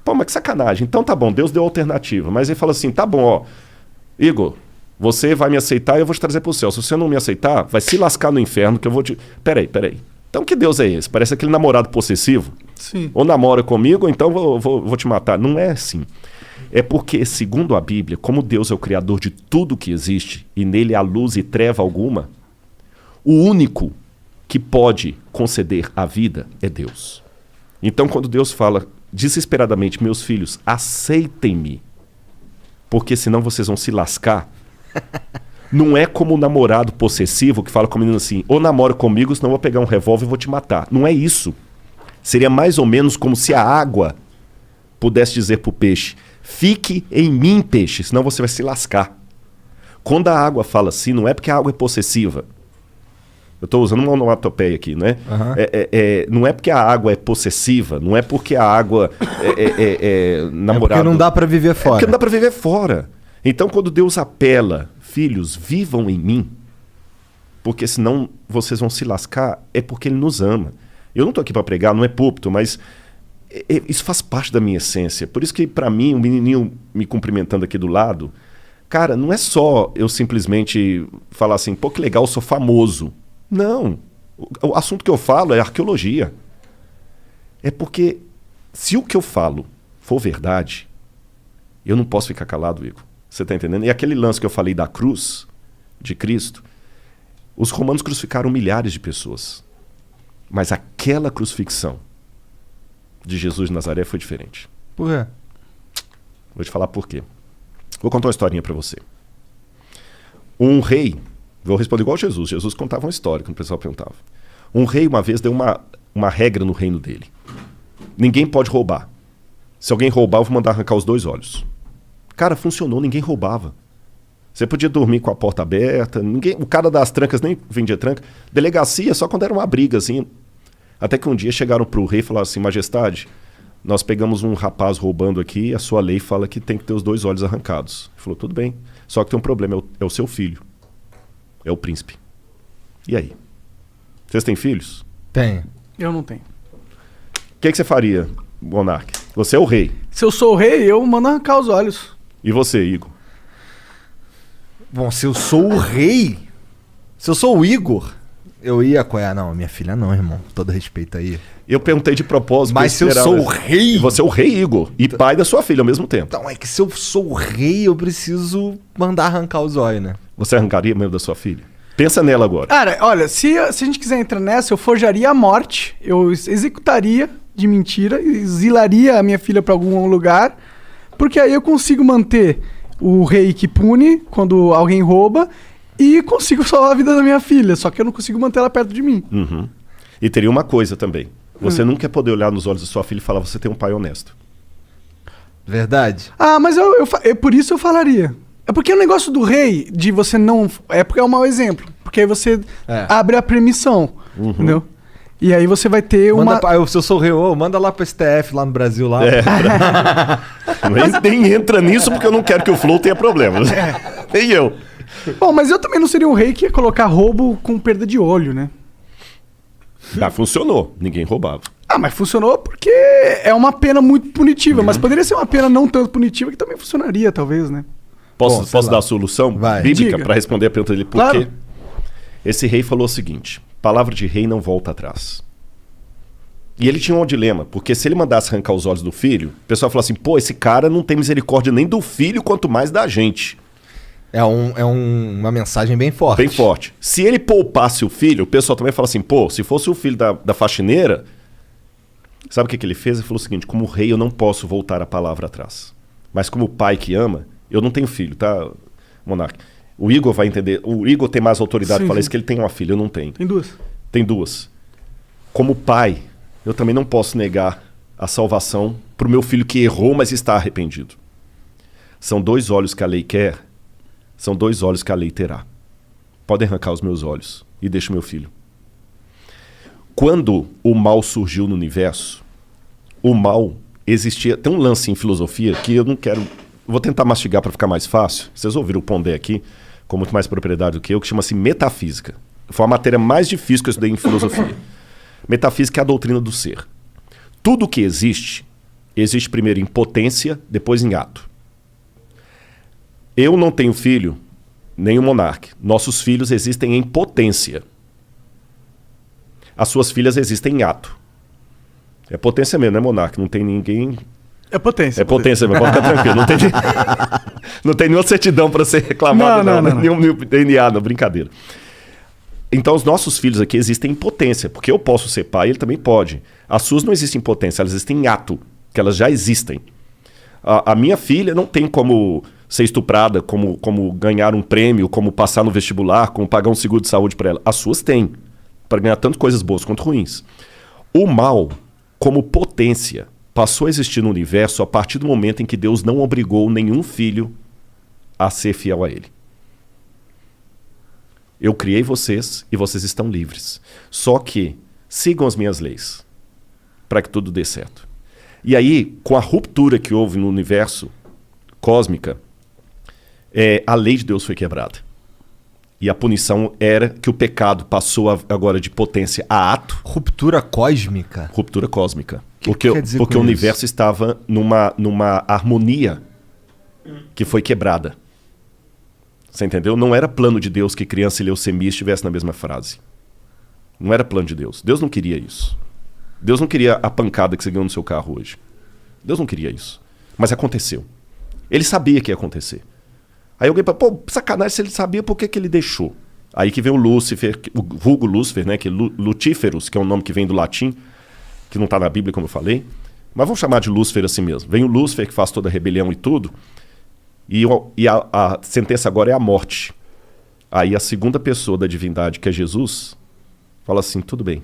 Pô, mas que sacanagem. Então tá bom, Deus deu alternativa. Mas ele fala assim, tá bom, ó, Igor, você vai me aceitar e eu vou te trazer pro céu. Se você não me aceitar, vai se lascar no inferno que eu vou te... Peraí. Então que Deus é esse? Parece aquele namorado possessivo. Sim. Ou namora comigo, ou então vou te matar. Não é assim. É porque, segundo a Bíblia, como Deus é o criador de tudo que existe, e nele há luz e treva alguma, o único que pode conceder a vida é Deus. Então, quando Deus fala desesperadamente, meus filhos, aceitem-me, porque senão vocês vão se lascar, não é como o namorado possessivo que fala com o menino assim, ou namora comigo, senão eu vou pegar um revólver e vou te matar. Não é isso. Seria mais ou menos como se a água pudesse dizer para o peixe, fique em mim, peixe, senão você vai se lascar. Quando a água fala assim, não é porque a água é possessiva. Eu estou usando uma onomatopeia aqui, né? Uhum. Não é porque a água é possessiva, não é porque a água é namorada. É porque não dá para viver fora. É porque não dá para viver fora. Então, quando Deus apela, filhos, vivam em mim, porque senão vocês vão se lascar, é porque Ele nos ama. Eu não estou aqui para pregar, não é púlpito, mas isso faz parte da minha essência. Por isso que, para mim, um menininho me cumprimentando aqui do lado, cara, não é só eu simplesmente falar assim, pô, que legal, eu sou famoso. Não. O assunto que eu falo é arqueologia. É porque se o que eu falo for verdade, eu não posso ficar calado, Igor. Você está entendendo? E aquele lance que eu falei da cruz de Cristo, os romanos crucificaram milhares de pessoas. Mas aquela crucifixão de Jesus de Nazaré foi diferente. Por quê? Vou te falar por quê. Vou contar uma historinha para você. Um rei, vou responder igual Jesus. Jesus contava uma história quando o pessoal perguntava. Um rei uma vez deu uma regra no reino dele. Ninguém pode roubar. Se alguém roubar, eu vou mandar arrancar os 2 olhos. Cara, funcionou, ninguém roubava. Você podia dormir com a porta aberta, o cara das trancas nem vendia tranca. Delegacia só quando era uma briga, assim. Até que um dia chegaram pro rei e falaram assim, majestade, nós pegamos um rapaz roubando aqui, a sua lei fala que tem que ter os 2 olhos arrancados. Ele falou, tudo bem, só que tem um problema, é o seu filho. É o príncipe. E aí? Vocês têm filhos? Tenho. Eu não tenho. O que você faria, monarca? Você é o rei. Se eu sou o rei, eu mando arrancar os olhos. E você, Igor? Bom, se eu sou o rei, se eu sou o Igor, eu ia apoiar. Não, minha filha não, irmão. Todo respeito aí. Eu perguntei de propósito. Mas se eu sou o rei... Você é o rei, Igor. E pai da sua filha ao mesmo tempo. Então, é que se eu sou o rei, eu preciso mandar arrancar os olhos, né? Você arrancaria mesmo da sua filha? Pensa nela agora. Cara, olha, se a gente quiser entrar nessa, eu forjaria a morte, eu executaria de mentira, exilaria a minha filha pra algum lugar, porque aí eu consigo manter o rei que pune quando alguém rouba e consigo salvar a vida da minha filha, só que eu não consigo manter ela perto de mim. Uhum. E teria uma coisa também. Você nunca ia poder olhar nos olhos da sua filha e falar, você tem um pai honesto. Verdade. Ah, mas por isso eu falaria. É porque o negócio do rei, de você não... É porque é um mau exemplo. Porque aí você abre a permissão, entendeu? E aí você vai ter Se eu sou o rei, manda lá pro STF, lá no Brasil, lá. Mas nem entra nisso porque eu não quero que o Flow tenha problemas. Nem eu. Bom, mas eu também não seria um rei que ia colocar roubo com perda de olho, né? Funcionou. Ninguém roubava. Ah, mas funcionou porque é uma pena muito punitiva. Mas poderia ser uma pena não tanto punitiva que também funcionaria, talvez, né? Posso dar a solução bíblica para responder a pergunta dele? Por quê? Esse rei falou o seguinte, palavra de rei não volta atrás. E ele tinha um dilema, porque se ele mandasse arrancar os olhos do filho, o pessoal falou assim, pô, esse cara não tem misericórdia nem do filho, quanto mais da gente. É uma mensagem bem forte. Bem forte. Se ele poupasse o filho, o pessoal também fala assim, pô, se fosse o filho da faxineira, sabe o que ele fez? Ele falou o seguinte, como rei eu não posso voltar a palavra atrás. Mas como pai que ama, eu não tenho filho, tá, monarca? O Igor vai entender, o Igor tem mais autoridade para falar isso, que ele tem uma filha, eu não tenho. Tem 2. Tem 2. Como pai, eu também não posso negar a salvação para o meu filho que errou, mas está arrependido. São 2 olhos que a lei quer, são 2 olhos que a lei terá. Podem arrancar os meus olhos e deixa o meu filho. Quando o mal surgiu no universo, o mal existia... Tem um lance em filosofia que eu não quero... Vou tentar mastigar para ficar mais fácil. Vocês ouviram o Pondé aqui, com muito mais propriedade do que eu, que chama-se metafísica. Foi a matéria mais difícil que eu estudei em filosofia. Metafísica é a doutrina do ser. Tudo que existe existe primeiro em potência, depois em ato. Eu não tenho filho, nem o Monark. Nossos filhos existem em potência. As suas filhas existem em ato. É potência mesmo, né, Monark? Não tem ninguém... É potência. É potência, mas pode ficar tranquilo. Não tem nenhuma certidão para ser reclamado, não. Nenhum DNA, não, brincadeira. Então, os nossos filhos aqui existem em potência, porque eu posso ser pai, ele também pode. As suas não existem em potência, elas existem em ato, que elas já existem. A minha filha não tem como ser estuprada, como ganhar um prêmio, como passar no vestibular, como pagar um seguro de saúde para ela. As suas têm, para ganhar tanto coisas boas quanto ruins. O mal, como potência, passou a existir no universo a partir do momento em que Deus não obrigou nenhum filho a ser fiel a ele. Eu criei vocês e vocês estão livres. Só que sigam as minhas leis para que tudo dê certo. E aí, com a ruptura que houve no universo cósmica, a lei de Deus foi quebrada. E a punição era que o pecado passou agora de potência a ato. Ruptura cósmica? Ruptura cósmica. Que quer dizer porque o universo estava numa harmonia que foi quebrada. Você entendeu? Não era plano de Deus que criança e leucemia estivessem na mesma frase. Não era plano de Deus. Deus não queria isso. Deus não queria a pancada que você ganhou no seu carro hoje. Deus não queria isso. Mas aconteceu. Ele sabia que ia acontecer. Aí alguém fala, pô, sacanagem, se ele sabia, por que ele deixou? Aí que vem o Lúcifer, o vulgo Lúcifer, né? Que Lutíferos, que é um nome que vem do latim, que não está na Bíblia, como eu falei. Mas vamos chamar de Lúcifer assim mesmo. Vem o Lúcifer, que faz toda a rebelião e tudo. E a sentença agora é a morte. Aí a segunda pessoa da divindade, que é Jesus, fala assim, tudo bem.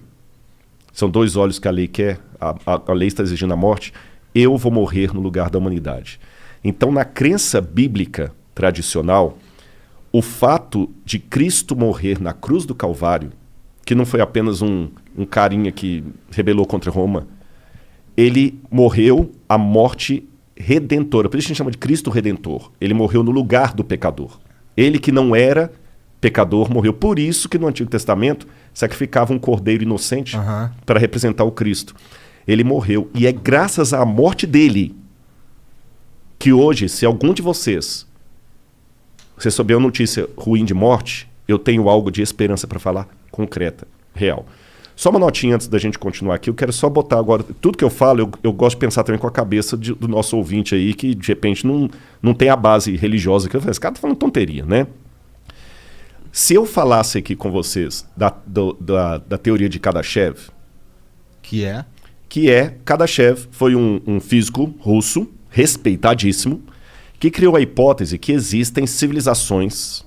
São dois olhos que a lei quer, a lei está exigindo a morte, eu vou morrer no lugar da humanidade. Então, na crença bíblica tradicional, o fato de Cristo morrer na cruz do Calvário, que não foi apenas um carinha que rebelou contra Roma, ele morreu a morte redentora. Por isso a gente chama de Cristo Redentor. Ele morreu no lugar do pecador. Ele que não era pecador morreu. Por isso que no Antigo Testamento sacrificava um cordeiro inocente para representar o Cristo. Ele morreu. E é graças à morte dele que hoje, se algum de vocês souber uma notícia ruim de morte, eu tenho algo de esperança para falar concreta, real. Só uma notinha antes da gente continuar aqui, eu quero só botar agora, tudo que eu falo, eu gosto de pensar também com a cabeça do nosso ouvinte aí, que de repente não tem a base religiosa, que eu falo, esse cara tá falando tonteria, né? Se eu falasse aqui com vocês da teoria de Kardashev, que Kardashev foi um físico russo, respeitadíssimo, que criou a hipótese que existem civilizações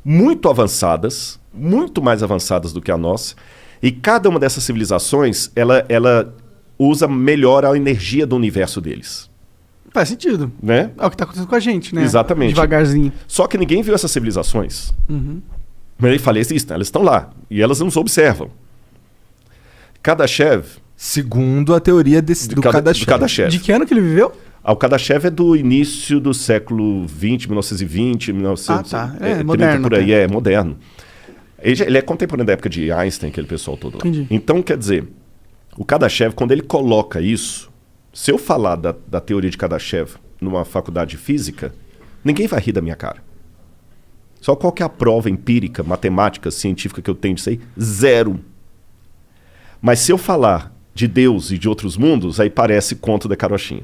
muito avançadas, muito mais avançadas do que a nossa, e cada uma dessas civilizações, ela usa melhor a energia do universo deles. Faz sentido. Né? É o que está acontecendo com a gente, né? Exatamente. Devagarzinho. Só que ninguém viu essas civilizações. Uhum. Mas ele fala, existem, elas estão lá. E elas nos observam. Kardashev... Segundo a teoria do Kardashev. De que ano que ele viveu? O Kardashev é do início do século XX, 1920, 1930, moderno, por aí, é moderno. Ele é contemporâneo da época de Einstein, aquele pessoal todo lá. Entendi. Então, quer dizer, o Kardashev, quando ele coloca isso, se eu falar da teoria de Kardashev numa faculdade de física, ninguém vai rir da minha cara. Só qual que é a prova empírica, matemática, científica que eu tenho disso aí? Zero. Mas se eu falar de Deus e de outros mundos, aí parece conto da carochinha.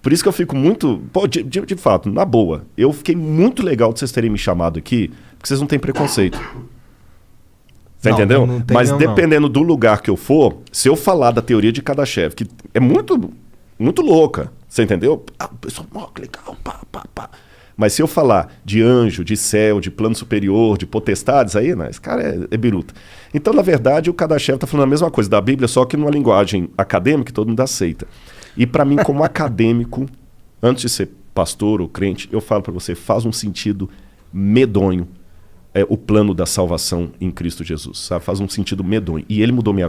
Por isso que eu fico muito... Pô, de fato, na boa, eu fiquei muito legal de vocês terem me chamado aqui, porque vocês não têm preconceito. Você entendeu? Não tem, mas dependendo do lugar que eu for, se eu falar da teoria de Kardashev, que é muito, muito louca, você entendeu? Pessoal, que legal, pá. Mas se eu falar de anjo, de céu, de plano superior, de potestades, aí, né, esse cara é biruta. Então, na verdade, o Kardashev está falando a mesma coisa da Bíblia, só que numa linguagem acadêmica que todo mundo aceita. E para mim, como acadêmico, antes de ser pastor ou crente, eu falo para você, faz um sentido medonho o plano da salvação em Cristo Jesus. Sabe? Faz um sentido medonho. E ele mudou minha vida.